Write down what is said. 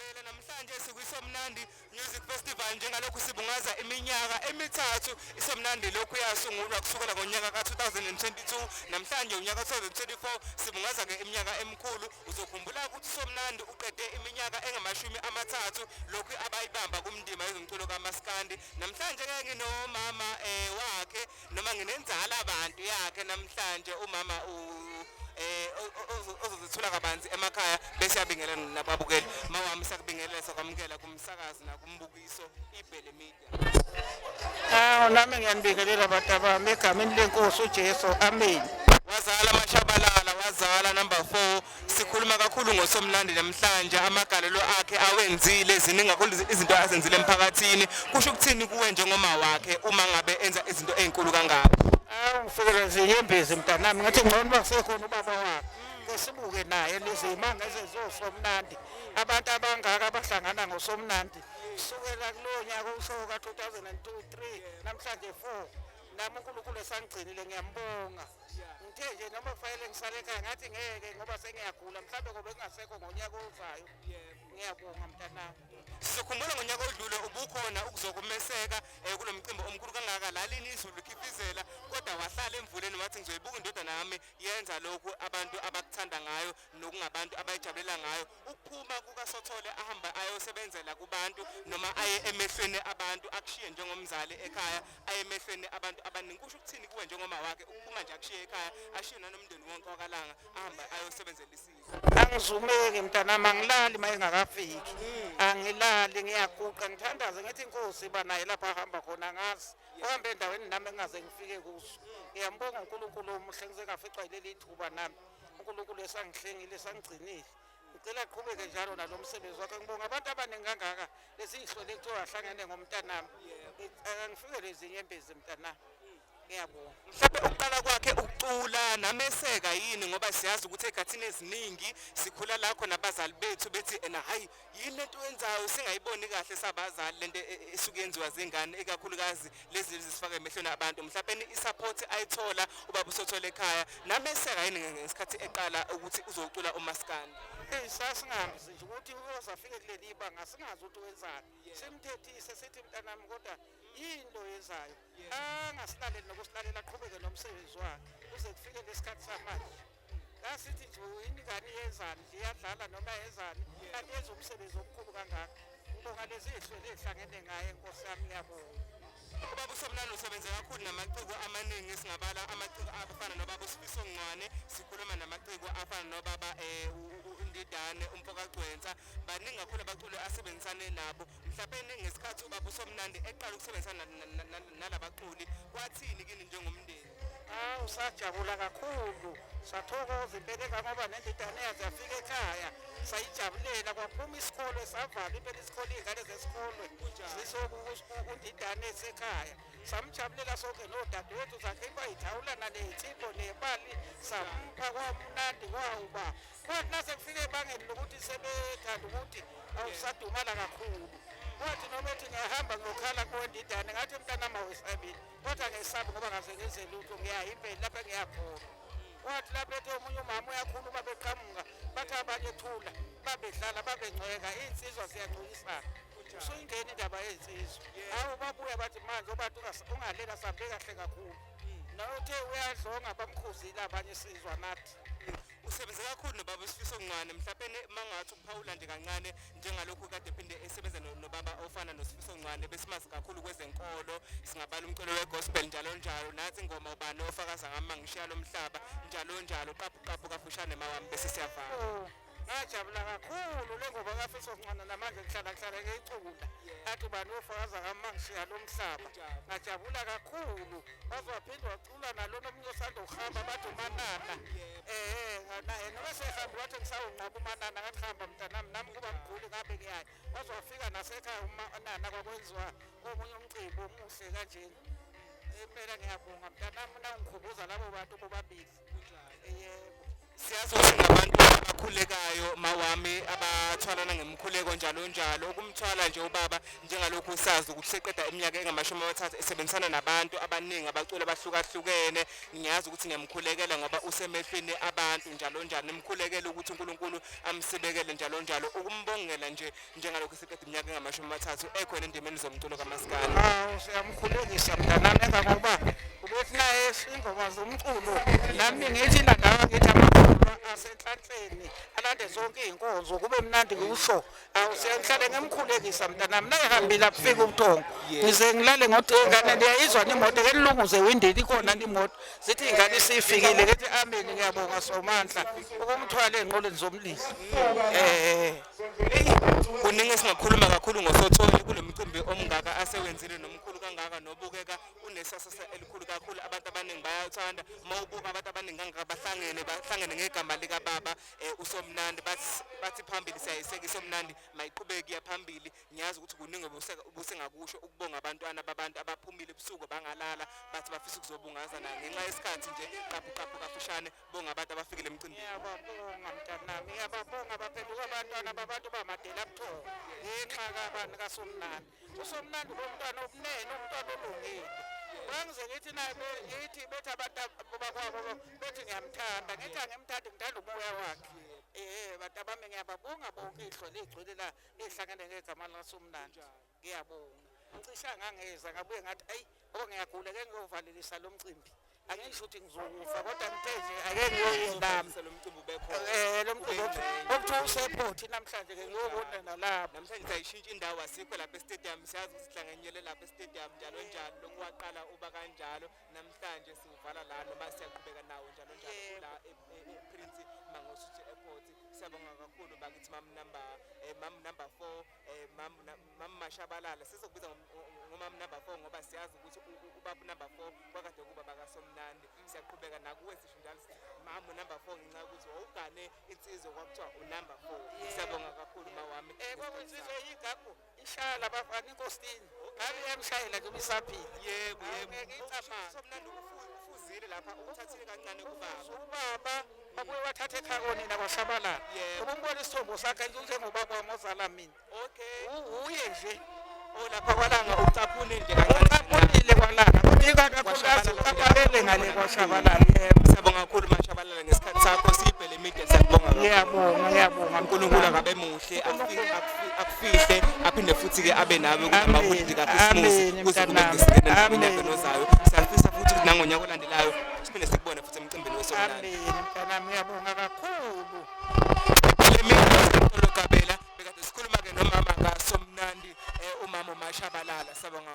Ngiyabela namhlanje sikwisomnandi Music Festival njengalokhu sibungaza iminyaka emithathu isomnandi lokhu yasungulwa kusukela ngonyaka ka2022 namhlanje unyaka 2024 sibungaza ke iminyaka emikhulu uzokhumbula ukuthi somnandi uqede iminyaka engamashumi amathathu lokhu abayibamba kumndima yezomculo kaMaskandi namhlanje ke nginomama wakhe noma nginenzala abantu yakhe namhlanje umama ozozithula kabanzi emakhaya bese yabingelela nababukeli mawami sakubingelela sokwamukela kumsakazi nakumbukiso iBhele Media. Nami ngiyanibingelela abantu abami egameni lenkosi uJesu amen. Wazala Mashabalala wazala number 4 sikhuluma kakhulu ngosomnandi namhlanje amagalelo akhe awenzile ziningi kakhulu izinto azenzile emphakathini kusho ukuthini kuwe njengoma wakhe uma ngabe enza izinto ezinkulu kangaka. Ngifikele zinyembezi mntanami ngathi ngcono basekhona ubaba wakhe ngesibuke naye lezi imanga ezizosomnandi abantu abangaka abahlangana ngosomnandi kusukela kulo nyaka usoka 2002 3 namhlanje 4 nami uNkulunkulu esangigcinile ngiyambonga ngithe nje noma kufanele ngisale ekhaya ngathi ngeke ngoba sengiyagula mhlawumbe ngoba kungasekho ngonyaka ozayo ngiyabonga mntanami. Sizokhumbula ngonyaka odlule ubukhona ukuzokumeseka kulo mcimbi omkhulu kangaka lalini izulu likhifizela kodwa wahlala emvuleni wathi ngizoyibuka indodana yami yenza lokhu abantu abakuthanda ngayo nokungabantu abayijabulela ngayo ukuphuma kukaSothole ahamba ayosebenzela kubantu noma aye emehlweni abantu akushiye njengomzali ekhaya aye emehlweni abantu abaningi kusho ukuthini kuwe njengoma wakhe ukuphuma nje akushiye ekhaya ashiye nanomndeni wonke wakalanga ahamba ayosebenzela isizwe. Angizumeki mntanami angilali mayengakafiki angilali ngiyaguqa ngithandaze ngithi inkosi banaye lapha ahamba khona ngazi uhambe endaweni nami engaze ngifike kuso ngiyambonga uNkulunkulu omuhle ngizengaficwa yileli thuba nami uNkulunkulu esangihlengile esangigcinile ngicela aqhubeke njalo nalomsebenzi wakhe ngibonga abantu abaningi kangaka lesihlole kuthiwa ahlangene ngomntanami angifike lezi nyembezi mntanami ngiyabonga. Mhlawumbe ukuqala kwakhe ukucula nameseka yini ngoba siyazi ukuthi egathini eziningi sikhula lakho nabazali bethu bethi hayi yini lento wenzayo singayiboni kahle sabazali lento esuke yenziwa zingane ekakhulukazi lezi zisifaka emehlweni abantu mhlawumbe isupport ayithola ubaba uSothole ekhaya nameseka yini ngesikhathi eqala ukuthi uzocula uMaskandi. Sasingazi nje ukuthi uzafike kuleli ibanga singazi ukuthi wenzani simthethise sithi mntanami kodwa yinto yenzayo angasilaleli nokusilalela aqhubeke nomsebenzi wakhe uze kufike lesikhathi samanje asithi nje ingane yenzani nje iyadlala noma yenzani kanti yenza umsebenzi omkhulu kangaka ngibonga lezi zihlwele ezihlangene ngaye inkosi yami ngiyabonga. Ubaba uSomnandi usebenza kakhulu namaciko amaningi singabala amaciko afana nobaba uSifiso Ngwane sikhuluma namaciko afana nobaba uNdidane uMfokagcwensa baningi kakhulu abaculi asebenzisane nabo mhlawumbe ngesikhathi ubaba uSomnandi eqala ukusebenzisana nalabaculi kwathini kini njengomndeni. Usajabula kakhulu sathokoza impela ngoba nendidane yazi yafika ekhaya sayijabulela kwaphuma isikole savala impela isikole izingane zesikole zisokundidane esekhaya samjabulela sonke nodadewethu zakhe bayithawula nalezipho nebali sampha kwamnandi kwawuba kwathi nase kufike ebangeni lokuthi sebethanda ukuthi awusadumala kakhulu kwathi noma ethi ngiyahamba ngiyokhala kuwendidane ngathi mntanami awesabile kodwa ngesabi ngoba ngaze ngenze lutho ngiyaya impela lapha ngiyakhona kwathi lapho ethi omunye umama uyakhuluma beqhamuka bathi abanye thula babedlala babengcweka insizwa ziyangcikisana usuyingena indaba yezinsizwa awu babuya bathi manje obantu ungalela sambe kahle kakhulu nawuthe uyadlonga bamkhuzile abanye sizwa nathi. Usebenza kakhulu nobaba uSifiso Ngwane mhlawumbe mangathi ukuphawula nje kancane njengalokhu kade phinde esebenza nobaba ofana noSifiso Ngwane besimazi kakhulu kwezenkolo singabala umculo wegospel njalo njalo nathi ingoma ubani ofakaza ngama ngishiya lo mhlaba njalo njalo qaphu kafushane mawami bese siyavala. Ngajabula kakhulu lengoba kaFiso Ngwane namanje ngihlala ngeyicula athi ubani ofakaza ngama ngishiya lo mhlaba ngajabula kakhulu bazophinda wacula nalo nomunye osanda ukuhamba bathi uManana naye noma sehamba wathi ngisawunqaba uManana ngathi hamba mntanami nami kuba mguli ngabe ngiyaya wazofika nasekhaya uManana kwakwenziwa omunye umcimbi omuhle kanjeni impela ngiyabonga mntanami nangikhumbuza labo bantu bobabili yebo. siyazi ukuthi ngabantu abakhulekayo mawami abathwalana ngemkhuleko njalo njalo ukumthwala nje ubaba njengalokhu sazi ukuthi seqeda iminyaka engama-30 esebenzisana nabantu abaningi abaculi abahlukahlukene ngiyazi ukuthi ngiyamkhulekela ngoba usemehlweni abantu njalo njalo nimkhulekela ukuthi uNkulunkulu amsibekele njalo njalo ukumbongela nje njengalokhu seqeda iminyaka engama-30 ekhona endimeni zomculo kaMaskandi. Hawu siyamkhulekisa mntanami ngoba ukuthi naye ingoma zomculo nami ngithi nandawo ngithi amakhulu asenhlanhleni alande zonke iy'nkonzo kube mnandi kusho siyahlale ngemkhulekisa mntanami nayihambile akufika ubuthongo ngize ngilale ingane ndiyayizwa n'imoto ke nilunguze ewindini ikhona n'imoto zithi ingane isifikile kethi ameni ngiyabonga Somandla ukumthwala ey'nqoleni zomlilo. Kuningi singakhuluma kakhulu ngoSotholi kulo mcimbi omngaka asewenzile nomkhulu kangaka nobukeka unesasasa elikhulu kakhulu abantu abaningi bayathanda mawubuka abantu abaningi kangaka bahlangene ngegama lika baba uSomnandi bathi phambili siyayiseka iSomnandi mayiqhubeke phambili ngiyazi ukuthi kuningi busengakusho ukubonga abantwana babantu abaphumile ebusuku bangalala bathi bafisa ukuzobungaza ngenxa yesikhathi nje qaphu kafushane bonga abantu abafikile emcimbini. Ngiyababonga mntanami ngiyababonga baphenduka abantwana babantu bamadela buthongo ngenxa kabantu kaSomnandi. uSomnandi lomntwana obunene umntwana olungile bangize ngithi naye ngithi bethi abantu bakwabo bethi ngiyamthanda ngithi angimthandi ngithanda umoya wakhe. Bantu bami ngiyababonga bonke ihlelo ligcwele la lihlangene ngegama likaSomnandi ngiyabonga ngicisha ngangeza ngabuye ngathi ayi ngiyagula ke ngiyovalelisa lo mcimbi angisho ukuthi ngizokufa kodwa ngithe nje ake ngiyoyindama lo mcimbi ubekho lo mcimbi okuthiwa useport namhlanje ke ngiyobona nalapha namhlanje sayishintsha indawo asikho lapha e-stadium siyazi ukuthi sihlanganyele lapha e-stadium njalo njalo lokwaqala uba kanjalo namhlanje sivala la noma siyaqhubeka nawo njalo njalo la ePrince Mangosuthu Airport. Siyabonga kakhulu bakithi mam number 4 mam Mashabalala sizokubiza ngomam number 4 ngoba siyazi ukuthi ubaba number 4 kwakade kuba bakaSomnandi siyaqhubeka nakuwe sisho njalo mam number 4 ngenxa ukuthi wawugane insizwe kwakuthiwa unumber 4. Siyabonga kakhulu mawami kwakuyinsizwe yigagu ishala bafana inkosini ngabe yamshayela nje ubisaphila. Yebo Somnandi ufuzile lapha ukuthathile kancane ubaba babuye wathatha ekhaya nina kwaShabalala ubona isithombo sakhe njengobaba wamozala mina uye nje lapha kwalanga ucaphune nje kancane ucaphunile kwalanga kubika kakhulukazi uqaphelele ngale kwaShabalala. Siyabonga kakhulu Mashabalala ngesikhathi sakho siyibhele media siyabonga. Ngiyabonga uNkulunkulu akabe muhle akufihle aphinde futhi ke abe nawe kulamaholide kaKhisimusi kuzokube ngesikhathi nozayo siyafisa futhi nangonyaka olandelayo siphinde sikubone futhi emcimbini weSomnandi. Mntanami ngiyabonga kakhulu. Lokabela bekade sikhuluma ke nomama kaSomnandi umama Mashabalala. Siyabonga.